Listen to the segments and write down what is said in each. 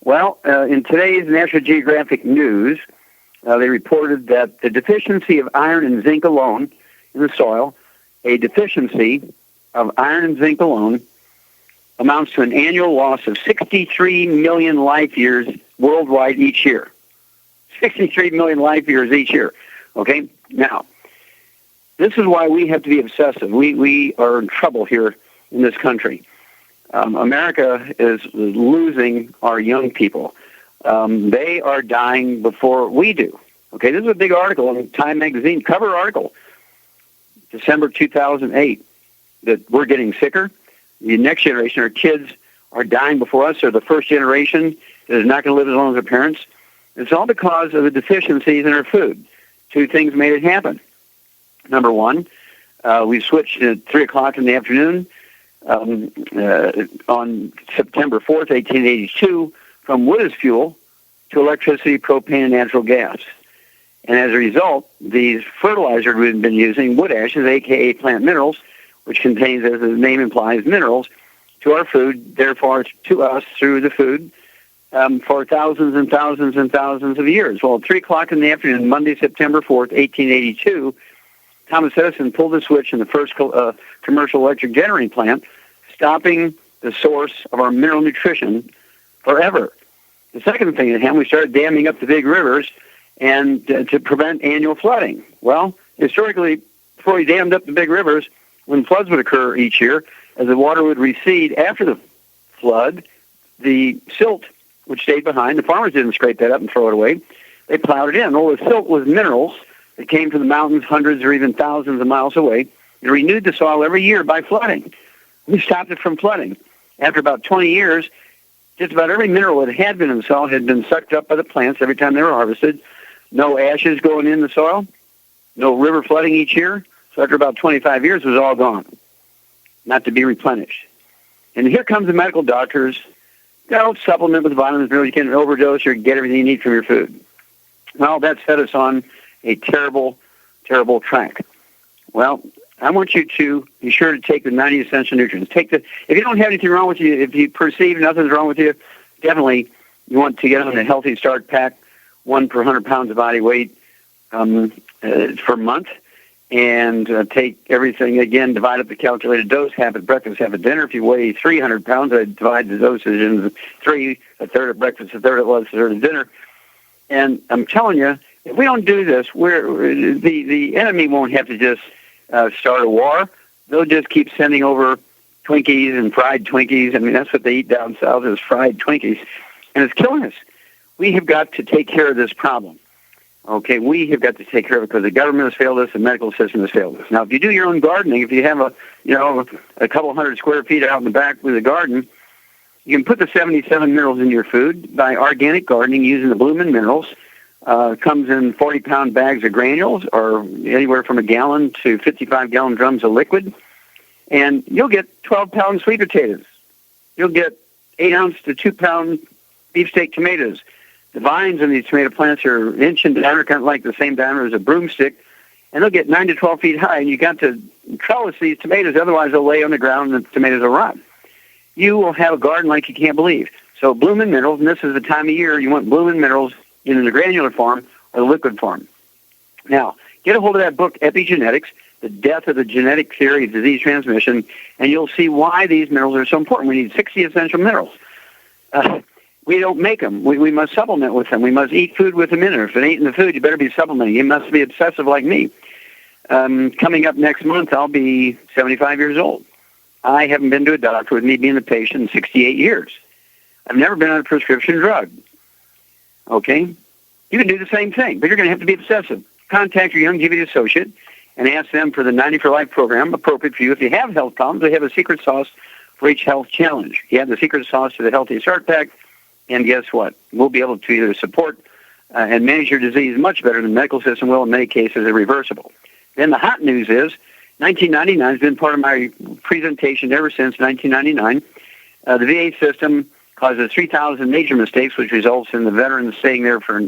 Well, in today's National Geographic News, they reported that the deficiency of iron and zinc alone in the soil, a deficiency of iron and zinc alone, amounts to an annual loss of 63 million life years worldwide each year. 63 million life years each year. Okay? Now, this is why we have to be obsessive. We are in trouble here in this country. America is losing our young people. They are dying before we do. Okay, this is a big article in Time magazine, cover article, December 2008, that we're getting sicker. The next generation, our kids, are dying before us. They're the first generation that is not going to live as long as their parents. It's all because of the deficiencies in our food. Two things made it happen. Number one, we switched at 3 o'clock in the afternoon on September 4th, 1882, from wood as fuel to electricity, propane, and natural gas. And as a result, these fertilizers we've been using, wood ashes, a.k.a. plant minerals, which contains, as the name implies, minerals, to our food, therefore to us through the food, for thousands and thousands and thousands of years. Well, at 3 o'clock in the afternoon, Monday, September 4th, 1882, Thomas Edison pulled the switch in the first commercial electric generating plant, stopping the source of our mineral nutrition forever. The second thing that happened, we started damming up the big rivers and to prevent annual flooding. Well, historically, before we dammed up the big rivers, when floods would occur each year, as the water would recede after the flood, the silt which stayed behind, the farmers didn't scrape that up and throw it away. They plowed it in. All the silt was minerals that came from the mountains hundreds or even thousands of miles away. It renewed the soil every year by flooding. We stopped it from flooding. After about 20 years, just about every mineral that had been in the soil had been sucked up by the plants every time they were harvested. No ashes going in the soil, no river flooding each year. So after about 25 years, it was all gone, not to be replenished. And here comes the medical doctors. They'll supplement with vitamins, minerals. You can overdose or get everything you need from your food. Well, that set us on a terrible, terrible track. Well, I want you to be sure to take the 90 essential nutrients. If you don't have anything wrong with you, if you perceive nothing's wrong with you, definitely you want to get on a Healthy Start Pack, 1 per 100 pounds of body weight for a month, and take everything, again, divide up the calculated dose, half at breakfast, half at dinner. If you weigh 300 pounds, I divide the dosage into 3, a third at breakfast, a third at lunch, a third at dinner. And I'm telling you, if we don't do this, the enemy won't have to just start a war. They'll just keep sending over Twinkies and fried Twinkies. I mean, that's what they eat down south is fried Twinkies. And it's killing us. We have got to take care of this problem. Okay, we have got to take care of it because the government has failed us, the medical system has failed us. Now, if you do your own gardening, if you have a couple hundred square feet out in the back with a garden, you can put the 77 minerals in your food by organic gardening using the Bloomin' Minerals. Comes in 40-pound bags of granules or anywhere from a gallon to 55-gallon drums of liquid. And you'll get 12-pound sweet potatoes. You'll get 8-ounce to 2-pound beefsteak tomatoes. The vines in these tomato plants are an inch in diameter, kind of like the same diameter as a broomstick, and they'll get 9 to 12 feet high, and you got to trellis these tomatoes, otherwise they'll lay on the ground and the tomatoes will rot. You will have a garden like you can't believe. So Bloomin' Minerals, and this is the time of year you want Bloomin' Minerals in the granular form or the liquid form. Now, get a hold of that book, Epigenetics, The Death of the Genetic Theory of Disease Transmission, and you'll see why these minerals are so important. We need 60 essential minerals. We don't make them. We must supplement with them. We must eat food with them in there. If it ain't in the food, you better be supplementing. You must be obsessive like me. Coming up next month, I'll be 75 years old. I haven't been to a doctor with me being the patient in 68 years. I've never been on a prescription drug. Okay? You can do the same thing, but you're going to have to be obsessive. Contact your Youngevity associate and ask them for the 90 for Life program, appropriate for you. If you have health problems, they have a secret sauce for each health challenge. You have the secret sauce to the Healthy Start Pack, and guess what? We'll be able to either support and manage your disease much better than the medical system will. In many cases, irreversible. Then the hot news is 1999 has been part of my presentation ever since 1999. The VA system causes 3,000 major mistakes, which results in the veterans staying there for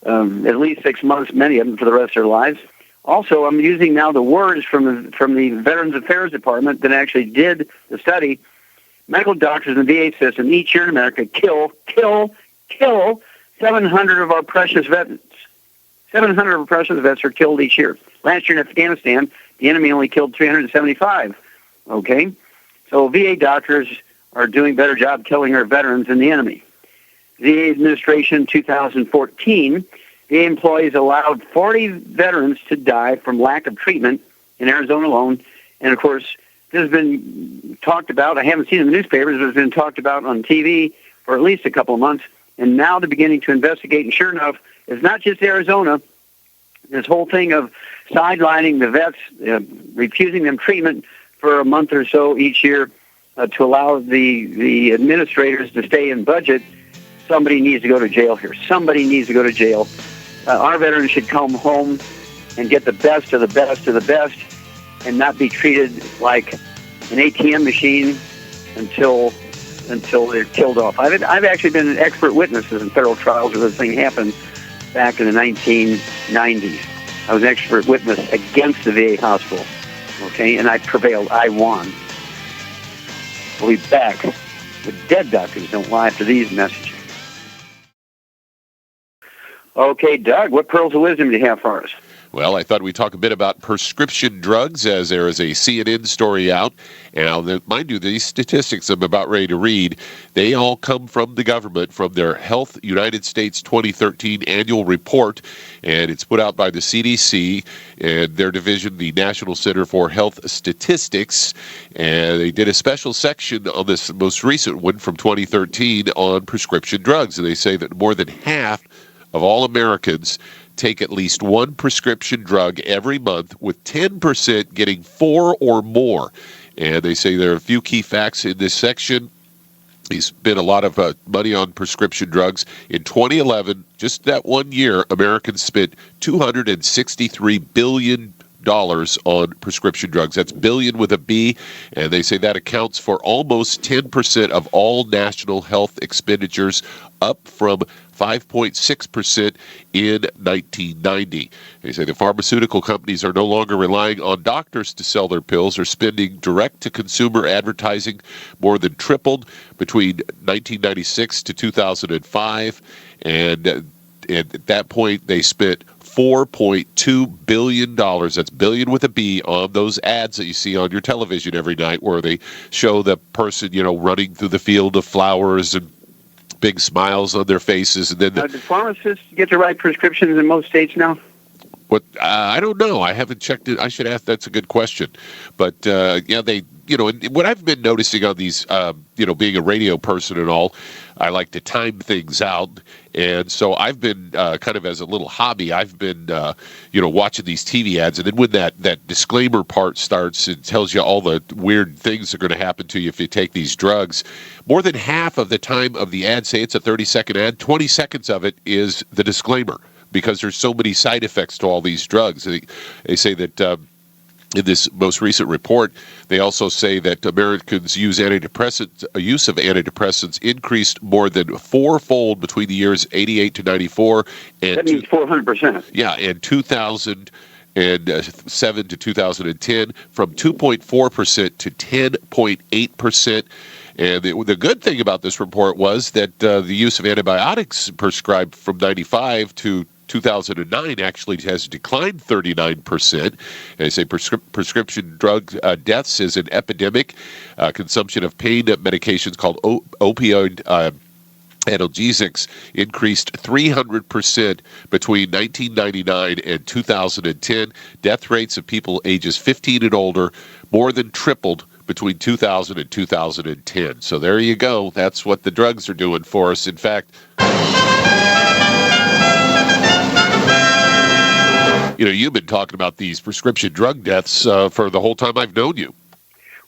at least 6 months, many of them for the rest of their lives. Also, I'm using now the words from the Veterans Affairs Department that actually did the study. Medical doctors in the VA system each year in America kill kill 700 of our precious vets. 700 of our precious vets are killed each year. Last year in Afghanistan, the enemy only killed 375. Okay? So VA doctors are doing a better job killing our veterans than the enemy. VA administration 2014, VA employees allowed 40 veterans to die from lack of treatment in Arizona alone. And, of course, this has been talked about. I haven't seen it in the newspapers, but it's been talked about on TV for at least a couple of months. And now they're beginning to investigate. And sure enough, it's not just Arizona. This whole thing of sidelining the vets, refusing them treatment for a month or so each year to allow the administrators to stay in budget. Somebody needs to go to jail here. Somebody needs to go to jail. Our veterans should come home and get the best of the best of the best and not be treated like an ATM machine until they're killed off. I've actually been an expert witness in federal trials where this thing happened back in the 1990s. I was an expert witness against the VA hospital, okay, and I prevailed. I won. We'll be back with Dead Doctors Don't Lie after these messages. Okay, Doug, what pearls of wisdom do you have for us? Well, I thought we'd talk a bit about prescription drugs, as there is a CNN story out. And mind you, these statistics I'm about ready to read, they all come from the government, from their Health United States 2013 annual report. And it's put out by the CDC and their division, the National Center for Health Statistics. And they did a special section on this most recent one from 2013 on prescription drugs. And they say that more than half of all Americans take at least one prescription drug every month, with 10% getting 4 or more. And they say there are a few key facts in this section. They spent a lot of money on prescription drugs. In 2011, just that 1 year, Americans spent $263 billion on prescription drugs. That's billion with a B, and they say that accounts for almost 10% of all national health expenditures, up from 5.6% in 1990. They say the pharmaceutical companies are no longer relying on doctors to sell their pills or spending direct-to-consumer advertising more than tripled between 1996 to 2005, and at that point they spent $4.2 billion, that's billion with a B, on those ads that you see on your television every night where they show the person, running through the field of flowers and big smiles on their faces. And then do pharmacists get the right prescriptions in most states now? What I don't know. I haven't checked it. I should ask. That's a good question. But they, and what I've been noticing on these, being a radio person and all, I like to time things out, and so I've been kind of as a little hobby. I've been, watching these TV ads, and then when that disclaimer part starts, it tells you all the weird things that are going to happen to you if you take these drugs. More than half of the time of the ad, say it's a 30-second ad, 20 seconds of it is the disclaimer, because there's so many side effects to all these drugs. They say that in this most recent report, they also say that Americans' use of antidepressants increased more than fourfold between the years 88 to 94. And that means 400%. Yeah, and 2007 to 2010, from 2.4% to 10.8%. And the good thing about this report was that the use of antibiotics prescribed from 95 to 2009 actually has declined 39%. And they say prescription drug deaths is an epidemic. Consumption of pain medications called opioid analgesics increased 300% between 1999 and 2010. Death rates of people ages 15 and older more than tripled between 2000 and 2010. So there you go. That's what the drugs are doing for us. In fact, you've been talking about these prescription drug deaths for the whole time I've known you.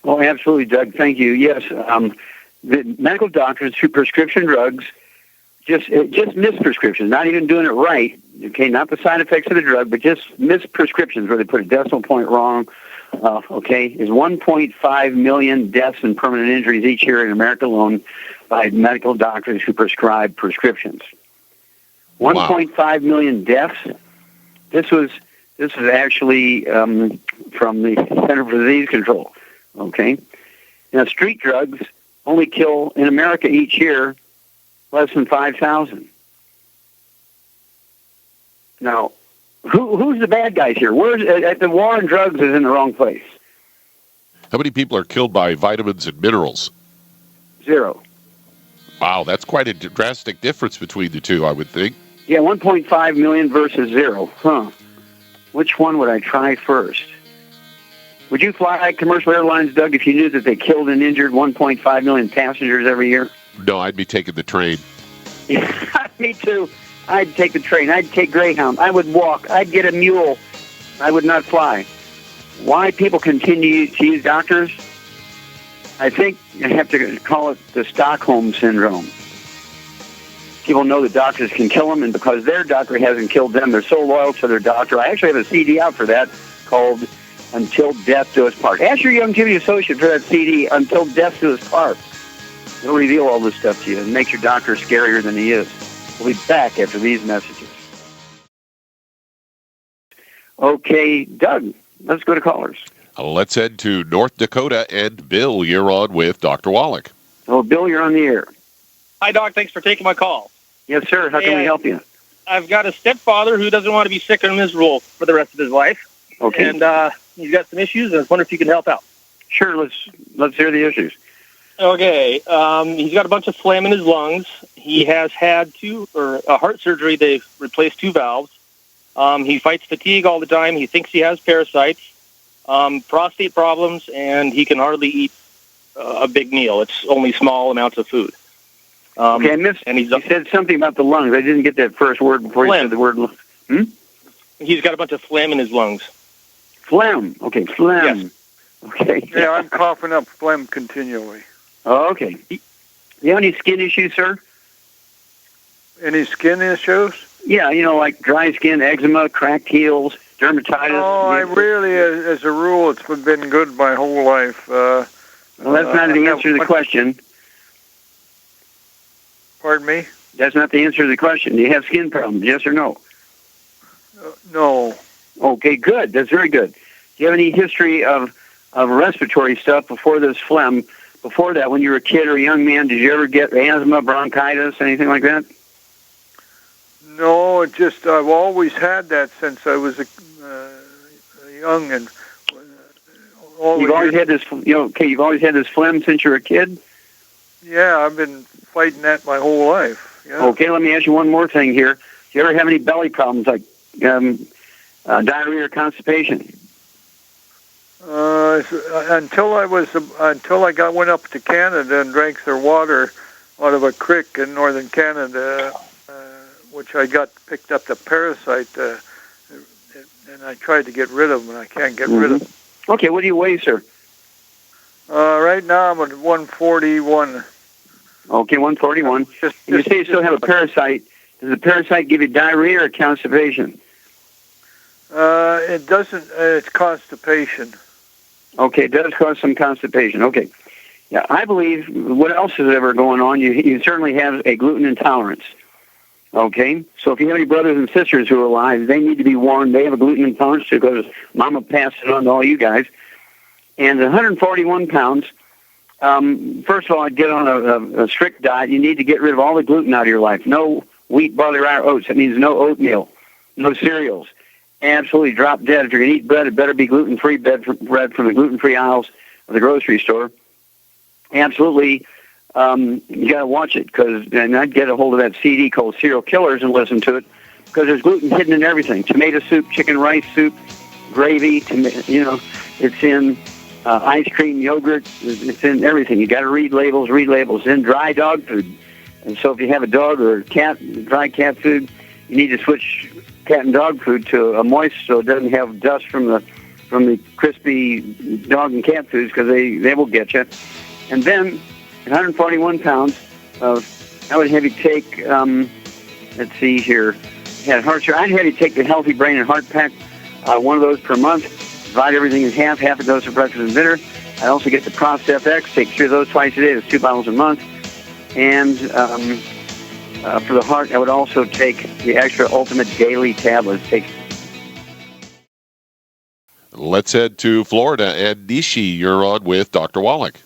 Well, absolutely, Doug. Thank you. Yes, the medical doctors who prescription drugs just miss prescriptions, not even doing it right. Okay, not the side effects of the drug, but just miss prescriptions where they put a decimal point wrong. Is 1.5 million deaths and permanent injuries each year in America alone by medical doctors who prescribe prescriptions. 1.5 million deaths. This was actually from the Center for Disease Control. Okay, now street drugs only kill in America each year less than 5,000. Now, who's the bad guys here? The war on drugs is in the wrong place. How many people are killed by vitamins and minerals? 0. Wow, that's quite a drastic difference between the two, I would think. Yeah, 1.5 million versus 0. Huh. Which one would I try first? Would you fly commercial airlines, Doug, if you knew that they killed and injured 1.5 million passengers every year? No, I'd be taking the train. Me too. I'd take the train. I'd take Greyhound. I would walk. I'd get a mule. I would not fly. Why people continue to use doctors? I think you have to call it the Stockholm Syndrome. People know that doctors can kill them, and because their doctor hasn't killed them, they're so loyal to their doctor. I actually have a CD out for that called Until Death Do Us Part. Ask your young Jimmy associate for that CD, Until Death Do Us Part. It'll reveal all this stuff to you and make your doctor scarier than he is. We'll be back after these messages. Okay, Doug, let's go to callers. Let's head to North Dakota, and Bill, you're on with Dr. Wallach. Oh, Bill, you're on the air. Hi, Doc. Thanks for taking my call. Yes, sir. How can we help you? I've got a stepfather who doesn't want to be sick and miserable for the rest of his life. Okay. And he's got some issues, and I was wondering if you can help out. Sure. Let's hear the issues. Okay. He's got a bunch of phlegm in his lungs. He has had a heart surgery. They've replaced 2 valves. He fights fatigue all the time. He thinks he has parasites, prostate problems, and he can hardly eat a big meal. It's only small amounts of food. Okay, I missed. And you said something about the lungs. I didn't get that first word before you said the word. He's got a bunch of phlegm in his lungs. Phlegm. Okay, phlegm. Yes. Okay. Yeah, I'm coughing up phlegm continually. Oh, okay. Do you have any skin issues, sir? Any skin issues? Yeah, like dry skin, eczema, cracked heels, dermatitis. Oh, I really, as a rule, it's been good my whole life. Well, that's not the answer to the question. Pardon me? That's not the answer to the question. Do you have skin problems, yes or no? No. Okay, good. That's very good. Do you have any history of respiratory stuff before this phlegm? Before that, when you were a kid or a young man, did you ever get asthma, bronchitis, anything like that? No, I've always had that since I was young, and you've always had this. You've always had this phlegm since you were a kid. Yeah, I've been fighting that my whole life. Yeah. Okay, let me ask you one more thing here. Do you ever have any belly problems like diarrhea or constipation? Until I went up to Canada and drank their water out of a creek in northern Canada, which I got picked up the parasite, and I tried to get rid of them, and I can't get rid of them. Okay, what do you weigh, sir? Right now I'm at 141. Okay, 141. You say you still have a parasite. Does the parasite give you diarrhea or constipation? It doesn't. It's constipation. Okay, it does cause some constipation. Okay. Yeah, I believe what else is ever going on, you certainly have a gluten intolerance. Okay? So if you have any brothers and sisters who are alive, they need to be warned. They have a gluten intolerance too, because Mama passed it on to all you guys. And 141 pounds, first of all, I'd get on a strict diet. You need to get rid of all the gluten out of your life. No wheat, barley, rye, or oats. That means no oatmeal, no cereals. Absolutely drop dead. If you're going to eat bread, it better be gluten-free bread from the gluten-free aisles of the grocery store. Absolutely, you got to watch it, and I'd get a hold of that CD called Serial Killers and listen to it, because there's gluten hidden in everything. Tomato soup, chicken rice soup, gravy, it's in ice cream, yogurt, it's in everything. You got to read labels. It's in dry dog food. And so if you have a dog or a cat, dry cat food, you need to switch cat and dog food to a moist so it doesn't have dust from the crispy dog and cat foods, because they will get you. And then 141 pounds I would have you take, let's see here, I'd have you take the Healthy Brain and Heart Pack, one of those per month, divide everything in half a dose for breakfast and dinner. I also get the Prost FX, take 3 of those twice a day, that's 2 bottles a month. And for the heart, I would also take the Extra Ultimate Daily Tablets. Let's head to Florida, and Nishi, you're on with Dr. Wallach.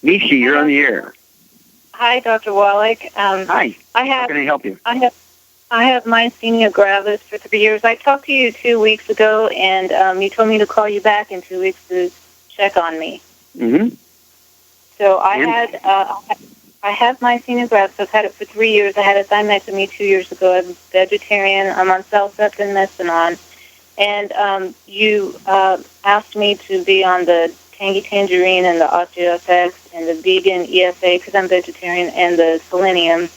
Nishi, you're on the air. Hi, Dr. Wallach. Hi. How can I help you? I have myasthenia gravis for 3 years. I talked to you 2 weeks ago, and you told me to call you back in 2 weeks to check on me. Mm-hmm. So I have myasthenia gravis. I've had it for 3 years. I had a thymectomy 2 years ago. I'm vegetarian. I'm on Celsep and Methanon. And you asked me to be on the Tangy Tangerine and the OsteoFX and the vegan ESA because I'm vegetarian and the selenium.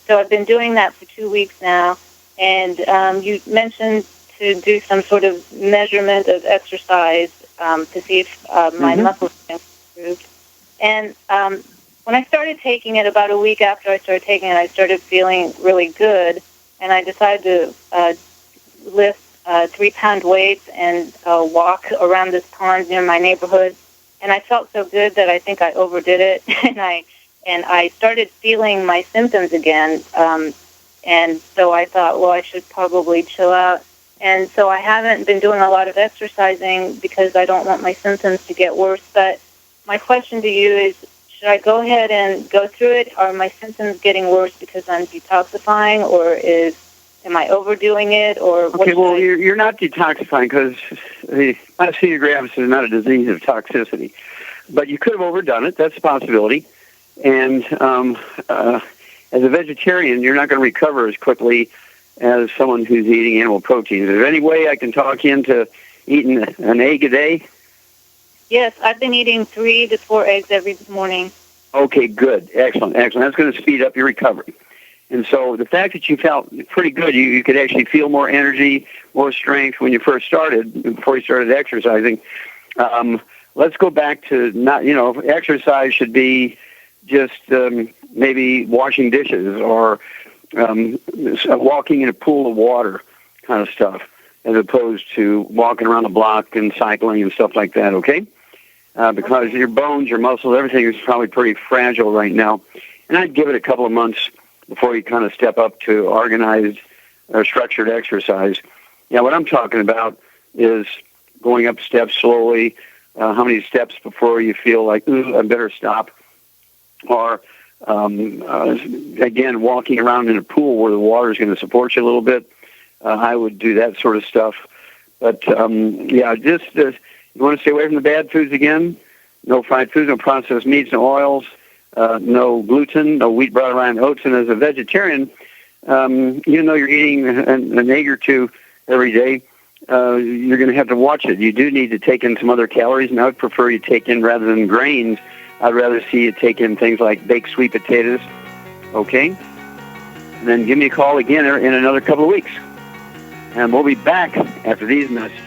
So I've been doing that for 2 weeks now. And you mentioned to do some sort of measurement of exercise to see if my muscle strength improved. And when I started taking it, about a week after I started taking it, I started feeling really good. And I decided to lift 3-pound weights and walk around this pond near my neighborhood. And I felt so good that I think I overdid it, and I started feeling my symptoms again. And so I thought, well, I should probably chill out. And so I haven't been doing a lot of exercising because I don't want my symptoms to get worse. But my question to you is, should I go ahead and go through it? Are my symptoms getting worse because I'm detoxifying, or am I overdoing it? Or okay, well, you're not detoxifying because the myasthenia gravis is not a disease of toxicity. But you could have overdone it. That's a possibility. And as a vegetarian, you're not going to recover as quickly as someone who's eating animal protein. Is there any way I can talk you into eating an egg a day? Yes, I've been eating 3 to 4 eggs every morning. Okay, good. Excellent. That's going to speed up your recovery. And so the fact that you felt pretty good, you could actually feel more energy, more strength when you first started, before you started exercising. Let's go back to exercise should be just maybe washing dishes or walking in a pool of water kind of stuff, as opposed to walking around the block and cycling and stuff like that, okay? Because your bones, your muscles, everything is probably pretty fragile right now. And I'd give it a couple of months before you kind of step up to organized or structured exercise. Yeah, what I'm talking about is going up steps slowly, how many steps before you feel like, ooh, I better stop. Or, again, walking around in a pool where the water is going to support you a little bit. I would do that sort of stuff. But, you want to stay away from the bad foods again. No fried foods, no processed meats, no oils. No gluten, no wheat, bran, rye, and oats. And as a vegetarian, even though you're eating an egg or two every day, you're going to have to watch it. You do need to take in some other calories, and I would prefer you take in, rather than grains, I'd rather see you take in things like baked sweet potatoes, okay? And then give me a call again in another couple of weeks. And we'll be back after these messages.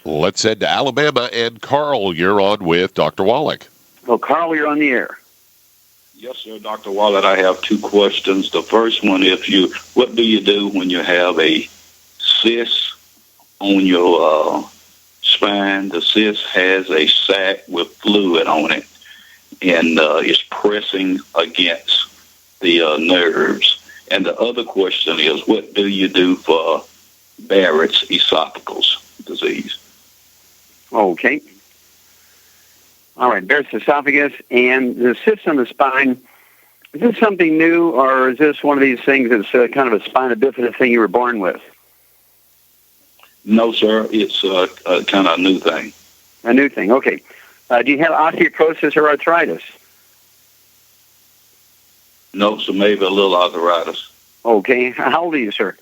Let's head to Alabama, and Carl, you're on with Dr. Wallach. Well, Carl, you're on the air. Yes, sir, Dr. Wallach. I have 2 questions. The first one, what do you do when you have a cyst on your spine? The cyst has a sac with fluid on it, and it's pressing against the nerves. And the other question is, what do you do for Barrett's esophagus disease? Okay. All right, Barrett's esophagus and the cyst on the spine. Is this something new, or is this one of these things that's kind of a spina bifida thing you were born with? No, sir. It's kind of a new thing. A new thing, okay. Do you have osteoporosis or arthritis? No, so maybe a little arthritis. Okay. How old are you, sir?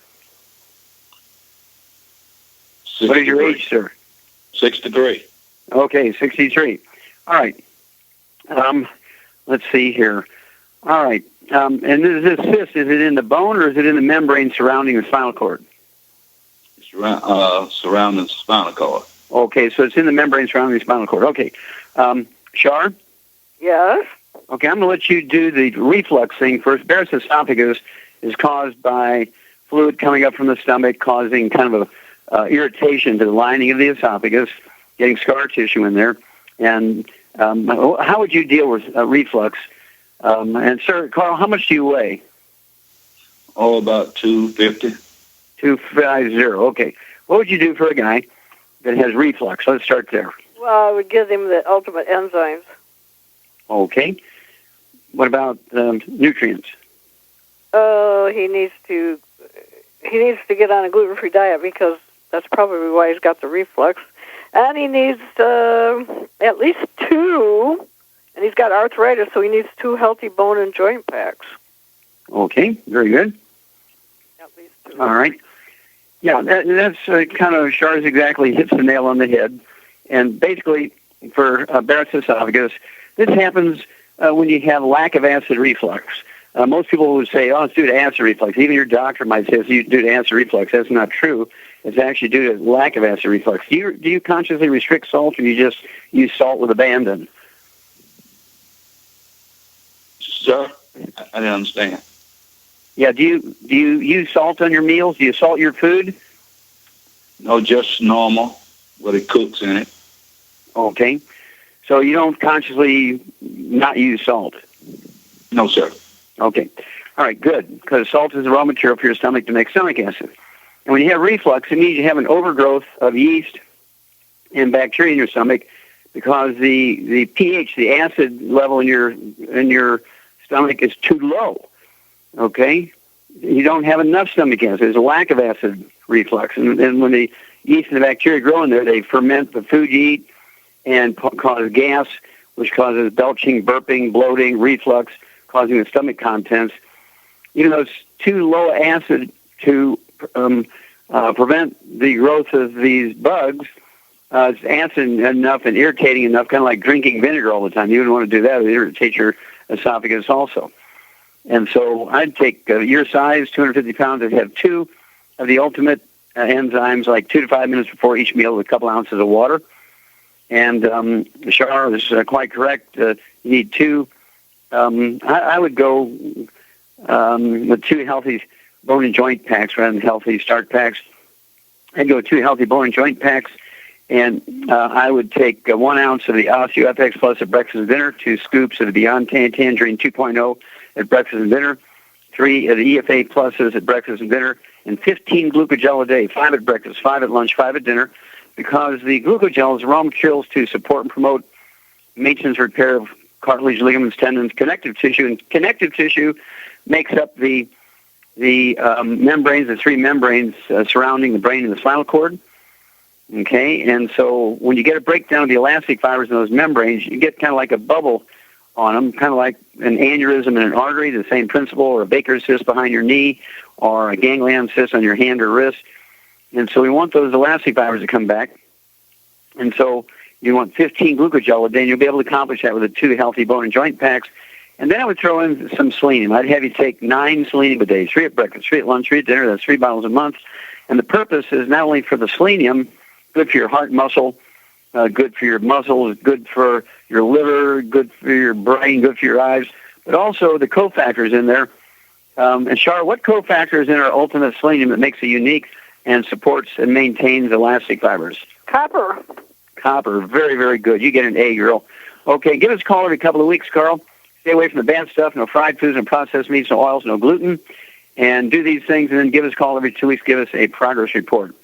63. What is your age, sir? 63. Okay, 63. All right. Let's see here. All right. And this cyst, is it in the bone or is it in the membrane surrounding the spinal cord? It's surrounding the spinal cord. Okay, so it's in the membrane surrounding the spinal cord. Okay. Shar? Yes? Okay, I'm going to let you do the reflux thing first. Barrett's esophagus is caused by fluid coming up from the stomach, causing kind of a irritation to the lining of the esophagus, getting scar tissue in there. And how would you deal with reflux? And, sir, Carl, how much do you weigh? Oh, about 250. 250, okay. What would you do for a guy that has reflux? Let's start there. Well, I would give him the ultimate enzymes. Okay. What about nutrients? Oh, he needs to get on a gluten-free diet because that's probably why he's got the reflux. And he needs at least 2, and he's got arthritis, so he needs 2 healthy bone and joint packs. Okay, very good. At least 2. All right. Yeah, that's kind of, Char's exactly hits the nail on the head. And basically, for Barrett's esophagus, this happens when you have lack of acid reflux. Most people would say, oh, it's due to acid reflux. Even your doctor might say it's due to acid reflux. That's not true. It's actually due to lack of acid reflux. Do you consciously restrict salt, or do you just use salt with abandon? Sir, I didn't understand. Yeah, do you use salt on your meals? Do you salt your food? No, just normal, but it cooks in it. Okay. So you don't consciously not use salt? No, sir. Okay. All right, good, because salt is the raw material for your stomach to make stomach acid. And when you have reflux, it means you have an overgrowth of yeast and bacteria in your stomach because the pH, the acid level in your stomach is too low. Okay? You don't have enough stomach acid. There's a lack of acid reflux. And when the yeast and the bacteria grow in there, they ferment the food you eat and cause gas, which causes belching, burping, bloating, reflux, causing the stomach contents. Even though it's too low acid to prevent the growth of these bugs, it's acid enough and irritating enough, kind of like drinking vinegar all the time. You wouldn't want to do that. It would irritate your esophagus also. And so I'd take your size, 250 pounds. I'd have 2 of the ultimate enzymes, like 2 to 5 minutes before each meal with a couple ounces of water. And Char is quite correct. You need 2. I would go with 2 healthy bone and joint packs rather than healthy start packs. I'd go 2 healthy bone and joint packs, and I would take 1 ounce of the OsteoFX Plus at breakfast and dinner, 2 scoops of the Beyond Tangerine 2.0 at breakfast and dinner, 3 of the EFA Pluses at breakfast and dinner, and 15 glucogel a day, 5 at breakfast, 5 at lunch, 5 at dinner, because the glucogel is raw materials to support and promote maintenance and repair of cartilage, ligaments, tendons, connective tissue, and connective tissue makes up the membranes, the 3 membranes surrounding the brain and the spinal cord. Okay, and so when you get a breakdown of the elastic fibers in those membranes, you get kind of like a bubble on them, kind of like an aneurysm in an artery, the same principle, or a Baker's cyst behind your knee, or a ganglion cyst on your hand or wrist. And so we want those elastic fibers to come back. And so you want 15 glucogel a day, and you'll be able to accomplish that with the 2 healthy bone and joint packs. And then I would throw in some selenium. I'd have you take 9 selenium a day, 3 at breakfast, 3 at lunch, 3 at dinner. That's 3 bottles a month. And the purpose is not only for the selenium, good for your heart muscle, good for your muscles, good for your liver, good for your brain, good for your eyes, but also the cofactors in there. And Char, what cofactor is in our ultimate selenium that makes it unique and supports and maintains elastic fibers? Copper. Copper, very, very good. You get an A, girl. Okay, give us a call every couple of weeks, Carl. Stay away from the bad stuff, no fried foods, no processed meats, no oils, no gluten, and do these things, and then give us a call every 2 weeks. Give us a progress report.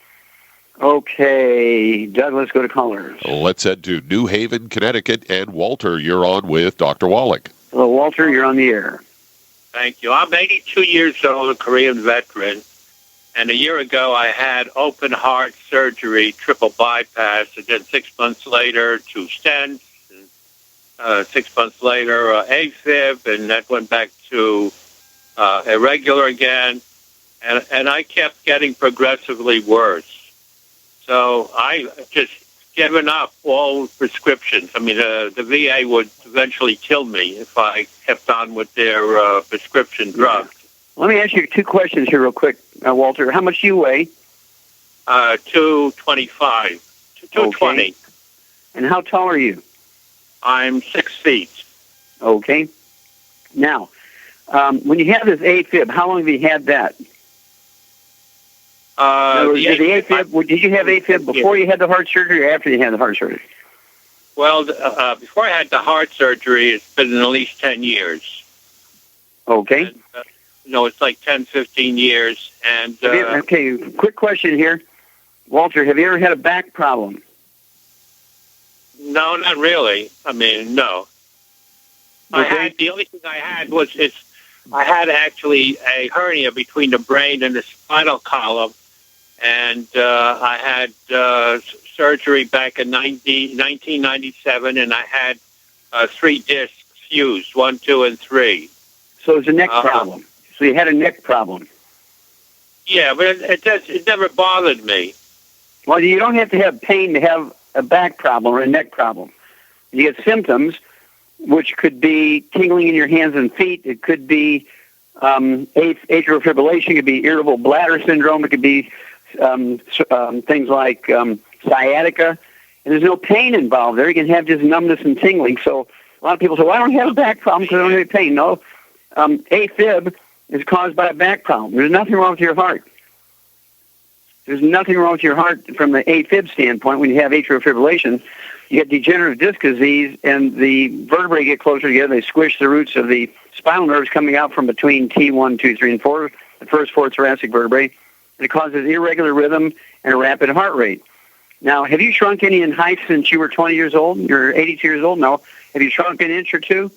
Okay, Doug, let's go to callers. Let's head to New Haven, Connecticut, and Walter, you're on with Dr. Wallach. Hello, Walter, you're on the air. Thank you. I'm 82 years old, a Korean veteran, and a year ago I had open heart surgery, triple bypass, and then 6 months later 2 stents, and 6 months later AFib, and that went back to irregular again, and I kept getting progressively worse. So I just given up all prescriptions. I mean, the VA would eventually kill me if I kept on with their prescription drugs. Let me ask you 2 questions here real quick, Walter. How much do you weigh? 225. 220. Okay. And how tall are you? I'm 6 feet. Okay. Now, when you have this AFib, how long have you had that? Did you have AFib before you had the heart surgery or after you had the heart surgery? Well, before I had the heart surgery, it's been at least 10 years. Okay. And, it's like 10, 15 years. And okay, quick question here. Walter, have you ever had a back problem? No, not really. I mean, no. The only thing I had was I had actually a hernia between the brain and the spinal column, and I had surgery back in 1997, and I had 3 discs fused, 1, 2, and 3. So it's a neck problem. So you had a neck problem. Yeah, but it never bothered me. Well, you don't have to have pain to have a back problem or a neck problem. You get symptoms, which could be tingling in your hands and feet. It could be atrial fibrillation. It could be irritable bladder syndrome. It could be things like sciatica. And there's no pain involved there. You can have just numbness and tingling. So a lot of people say, well, I don't have a back problem because I don't have any pain. No, AFib is caused by a back problem. There's nothing wrong with your heart. There's nothing wrong with your heart from the AFib standpoint. When you have atrial fibrillation, you get degenerative disc disease, and the vertebrae get closer together. They squish the roots of the spinal nerves coming out from between T1, 2, 3, and 4, the first 4 thoracic vertebrae. And it causes irregular rhythm and a rapid heart rate. Now, have you shrunk any in height since you were 20 years old? You're 82 years old now. Have you shrunk an inch or two?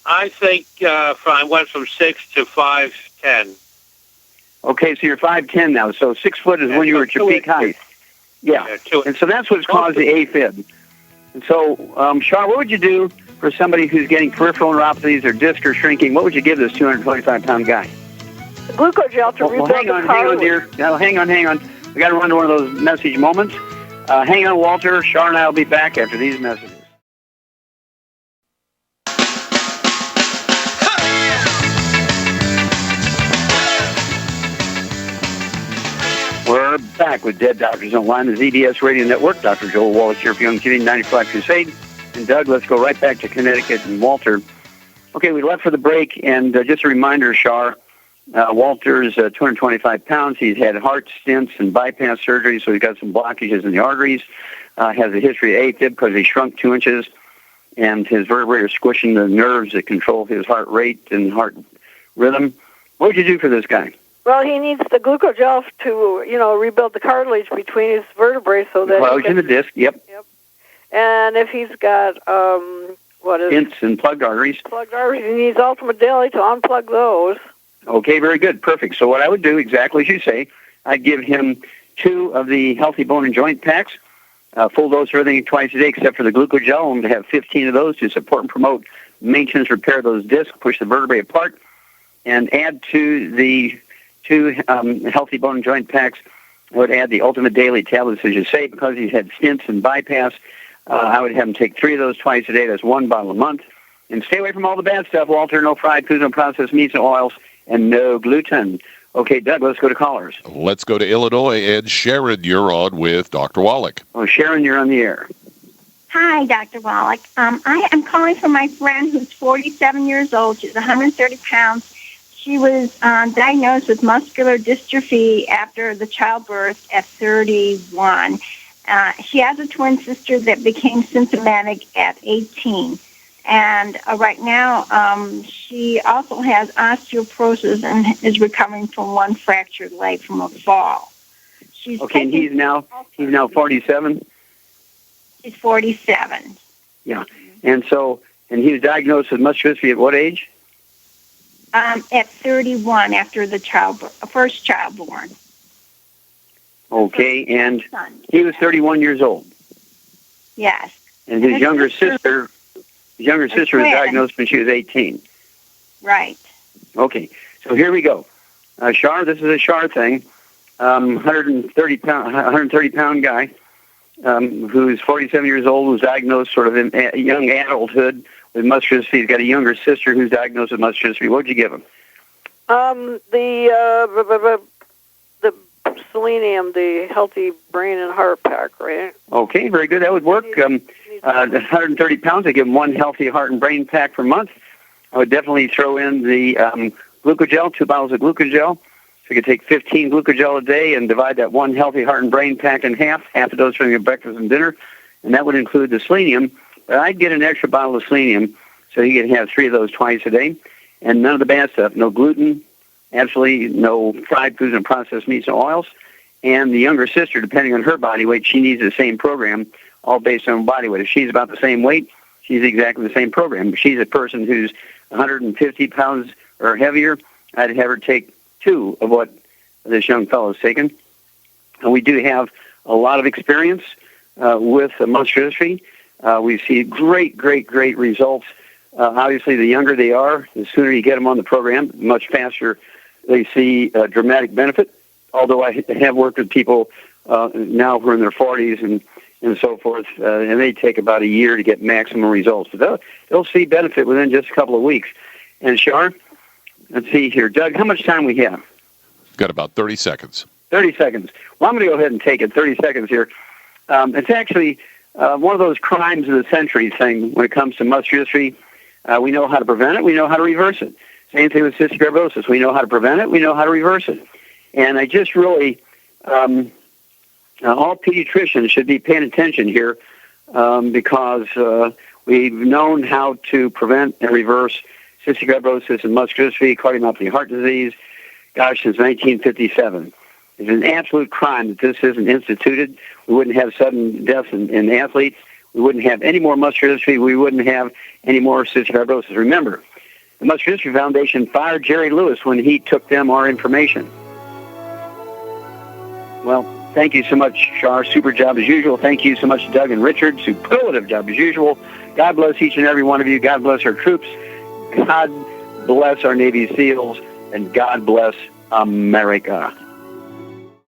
I think I went from 6 to 5'10". Okay, so you're 5'10" now. So 6 foot is when you were at your peak height. Yeah, and so that's what's caused the AFib. And so, Char, what would you do for somebody who's getting peripheral neuropathies or disc or shrinking? What would you give this 225-pound guy? Glucogel to rebuild hang on, dear. Now, hang on. We got to run to one of those message moments. Hang on, Walter. Char and I will be back after these messages. We're back with Dead Doctors Online, the ZBS Radio Network. Dr. Joel Wallach here for Young TV 95 Crusade. And Doug, let's go right back to Connecticut and Walter. Okay, we left for the break, and just a reminder, Char, Walter's 225 pounds. He's had heart stents and bypass surgery, so he's got some blockages in the arteries. Has a history of AFib because he shrunk 2 inches, and his vertebrae are squishing the nerves that control his heart rate and heart rhythm. What would you do for this guy? Well, he needs the glucogel to, rebuild the cartilage between his vertebrae so that cartilage in the disc. Yep. And if he's got stents and plugged arteries. He needs Ultimate Daily to unplug those. Okay, very good, perfect. So what I would do, exactly as you say, I'd give him 2 of the Healthy Bone and Joint packs, full dose of everything twice a day, except for the glucogel. I'm going to have 15 of those to support and promote maintenance, repair those discs, push the vertebrae apart, and add to the 2 Healthy Bone and Joint packs. I would add the Ultimate Daily tablets, as you say, because he's had stents and bypass. I would have him take 3 of those twice a day. That's 1 bottle a month. And stay away from all the bad stuff, Walter. No fried foods, no processed meats, no oils, and no gluten. Okay, Doug, let's go to callers. Let's go to Illinois. And Sharon, you're on with Dr. Wallach. Oh, Sharon, you're on the air. Hi, Dr. Wallach. I am calling for my friend who's 47 years old. She's 130 pounds. She was diagnosed with muscular dystrophy after the childbirth at 31. She has a twin sister that became symptomatic at 18. And right now, she also has osteoporosis and is recovering from 1 fractured leg from a fall. She's okay, and he's now 47? He's 47. Yeah. And he was diagnosed with muscular dystrophy at what age? At 31 after the first child born. Okay, and he was 31 years old. Yes. And his younger sister was diagnosed when she was 18. Right. Okay, so here we go. Char, this is a Char thing. 130 pound guy who's 47 years old, was diagnosed sort of in young adulthood with muscular dystrophy. He's got a younger sister who's diagnosed with muscular dystrophy. What would you give him? The selenium, the Healthy Brain and Heart Pack, right? Okay, very good. That would work. 130 pounds, I give him 1 healthy heart and brain pack per month. I would definitely throw in the glucogel, 2 bottles of glucogel. So you could take 15 glucogel a day and divide that 1 healthy heart and brain pack in half a dose for your breakfast and dinner, and that would include the selenium. But I'd get an extra bottle of selenium so you could have 3 of those twice a day, and none of the bad stuff, no gluten, absolutely no fried foods and processed meats and oils. And the younger sister, depending on her body weight, she needs the same program, all based on body weight. If she's about the same weight, she's exactly the same program. She's a person who's 150 pounds or heavier. I'd have her take 2 of what this young fellow's taken. And we do have a lot of experience with muscular dystrophy. We see great results. Obviously, the younger they are, the sooner you get them on the program, much faster they see dramatic benefit. Although I have worked with people now who are in their 40s and so forth, and they take about a year to get maximum results. But they'll see benefit within just a couple of weeks. And Shar, let's see here. Doug, how much time we have? Got about 30 seconds. 30 seconds. Well, I'm going to go ahead and take it. 30 seconds here. It's actually one of those crimes of the century thing when it comes to muscular dystrophy. We know how to prevent it. We know how to reverse it. Same thing with cystic fibrosis. We know how to prevent it. We know how to reverse it. And I just really, all pediatricians should be paying attention here because we've known how to prevent and reverse cystic fibrosis and muscular dystrophy, cardiomyopathy, heart disease, since 1957. It's an absolute crime that this isn't instituted. We wouldn't have sudden deaths in athletes. We wouldn't have any more muscular dystrophy. We wouldn't have any more cystic fibrosis. Remember, the Muscular Dystrophy Foundation fired Jerry Lewis when he took them our information. Well, thank you so much, Shar. Super job as usual. Thank you so much, Doug and Richard. Superlative job as usual. God bless each and every one of you. God bless our troops. God bless our Navy SEALs. And God bless America.